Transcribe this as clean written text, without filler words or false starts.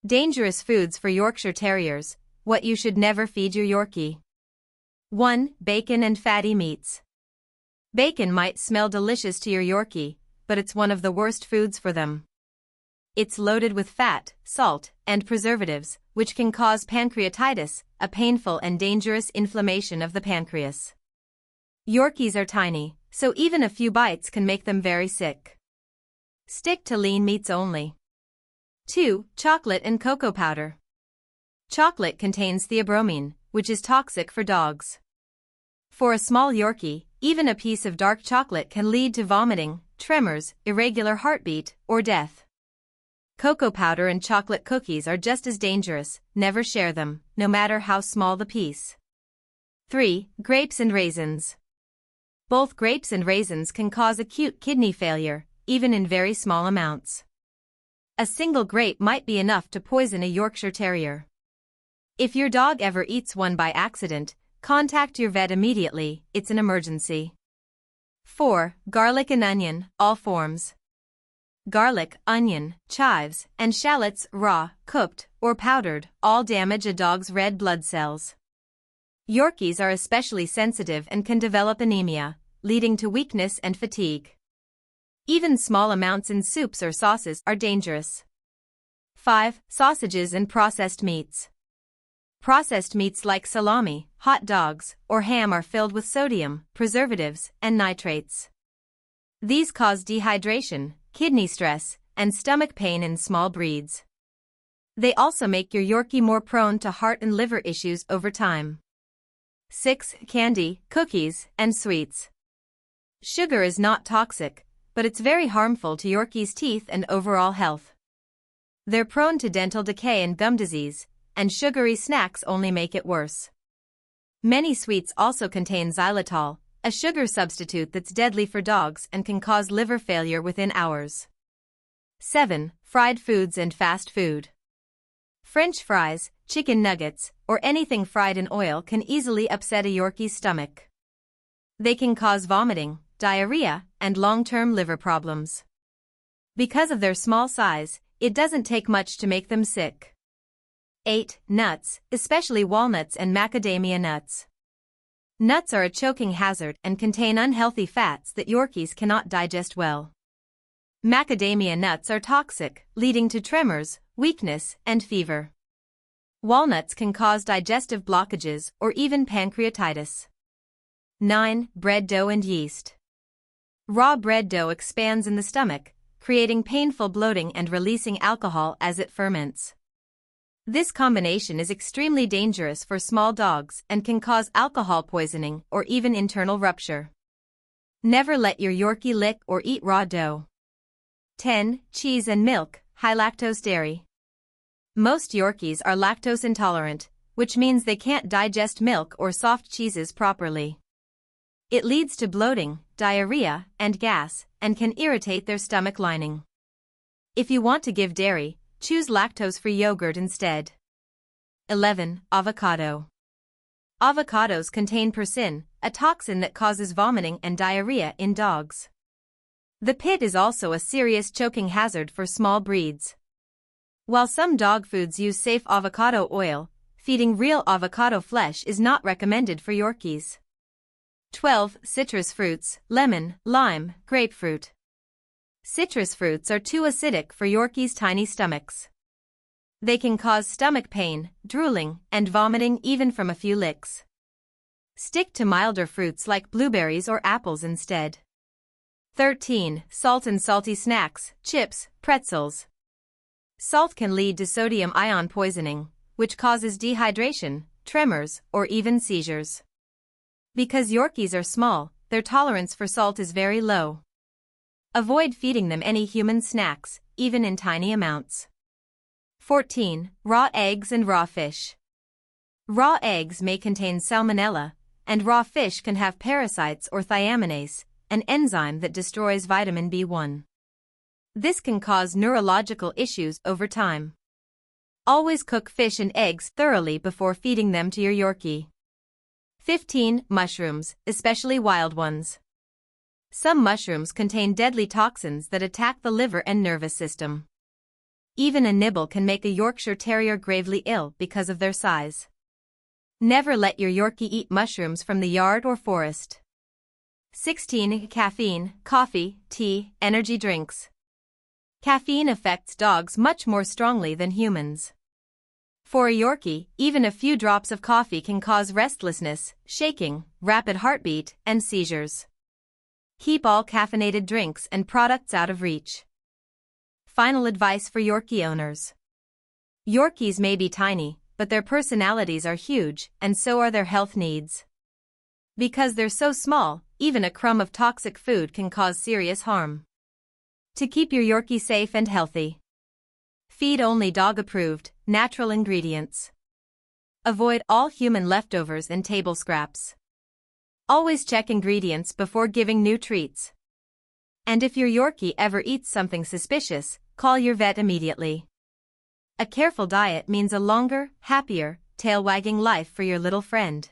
Dangerous foods for Yorkshire Terriers. What you should never feed your Yorkie. 1. Bacon and fatty meats. Bacon might smell delicious to your Yorkie, but it's one of the worst foods for them. It's loaded with fat, salt, and preservatives, which can cause pancreatitis, a painful and dangerous inflammation of the pancreas. Yorkies are tiny, so even a few bites can make them very sick. Stick to lean meats only. 2. Chocolate and cocoa powder. Chocolate contains theobromine, which is toxic for dogs. For a small Yorkie, even a piece of dark chocolate can lead to vomiting, tremors, irregular heartbeat, or death. Cocoa powder and chocolate cookies are just as dangerous. Never share them, no matter how small the piece. 3. Grapes and raisins. Both grapes and raisins can cause acute kidney failure, even in very small amounts. A single grape might be enough to poison a Yorkshire Terrier. If your dog ever eats one by accident, contact your vet immediately. It's an emergency. 4. Garlic and onion, all forms. Garlic, onion, chives, and shallots, raw, cooked, or powdered, all damage a dog's red blood cells. Yorkies are especially sensitive and can develop anemia, leading to weakness and fatigue. Even small amounts in soups or sauces are dangerous. 5. Sausages and processed meats. Processed meats like salami, hot dogs, or ham are filled with sodium, preservatives, and nitrates. These cause dehydration, kidney stress, and stomach pain in small breeds. They also make your Yorkie more prone to heart and liver issues over time. 6. Candy, cookies, and sweets. Sugar is not toxic, but it's very harmful to Yorkies' teeth and overall health. They're prone to dental decay and gum disease, and sugary snacks only make it worse. Many sweets also contain xylitol, a sugar substitute that's deadly for dogs and can cause liver failure within hours. 7. Fried foods and fast food. French fries, chicken nuggets, or anything fried in oil can easily upset a Yorkie's stomach. They can cause vomiting, diarrhea, and long-term liver problems. Because of their small size, it doesn't take much to make them sick. 8. Nuts, especially walnuts and macadamia nuts. Nuts are a choking hazard and contain unhealthy fats that Yorkies cannot digest well. Macadamia nuts are toxic, leading to tremors, weakness, and fever. Walnuts can cause digestive blockages or even pancreatitis. 9. Bread dough and yeast. Raw bread dough expands in the stomach, creating painful bloating and releasing alcohol as it ferments. This combination is extremely dangerous for small dogs and can cause alcohol poisoning or even internal rupture. Never let your Yorkie lick or eat raw dough. 10. Cheese and milk, high lactose dairy. Most Yorkies are lactose intolerant, which means they can't digest milk or soft cheeses properly. It leads to bloating, diarrhea, and gas, and can irritate their stomach lining. If you want to give dairy, choose lactose-free yogurt instead. 11. Avocado. Avocados contain persin, a toxin that causes vomiting and diarrhea in dogs. The pit is also a serious choking hazard for small breeds. While some dog foods use safe avocado oil, feeding real avocado flesh is not recommended for Yorkies. 12. Citrus fruits, lemon, lime, grapefruit. Citrus fruits are too acidic for Yorkies' tiny stomachs. They can cause stomach pain, drooling, and vomiting even from a few licks. Stick to milder fruits like blueberries or apples instead. 13. Salt and salty snacks, chips, pretzels. Salt can lead to sodium ion poisoning, which causes dehydration, tremors, or even seizures. Because Yorkies are small, their tolerance for salt is very low. Avoid feeding them any human snacks, even in tiny amounts. 14. Raw eggs and raw fish. Raw eggs may contain salmonella, and raw fish can have parasites or thiaminase, an enzyme that destroys vitamin B1. This can cause neurological issues over time. Always cook fish and eggs thoroughly before feeding them to your Yorkie. 15. Mushrooms, especially wild ones. Some mushrooms contain deadly toxins that attack the liver and nervous system. Even a nibble can make a Yorkshire Terrier gravely ill because of their size. Never let your Yorkie eat mushrooms from the yard or forest. 16. Caffeine, coffee, tea, energy drinks. Caffeine affects dogs much more strongly than humans. For a Yorkie, even a few drops of coffee can cause restlessness, shaking, rapid heartbeat, and seizures. Keep all caffeinated drinks and products out of reach. Final advice for Yorkie owners. Yorkies may be tiny, but their personalities are huge, and so are their health needs. Because they're so small, even a crumb of toxic food can cause serious harm. To keep your Yorkie safe and healthy, feed only dog-approved, natural ingredients. Avoid all human leftovers and table scraps. Always check ingredients before giving new treats. And if your Yorkie ever eats something suspicious, call your vet immediately. A careful diet means a longer, happier, tail-wagging life for your little friend.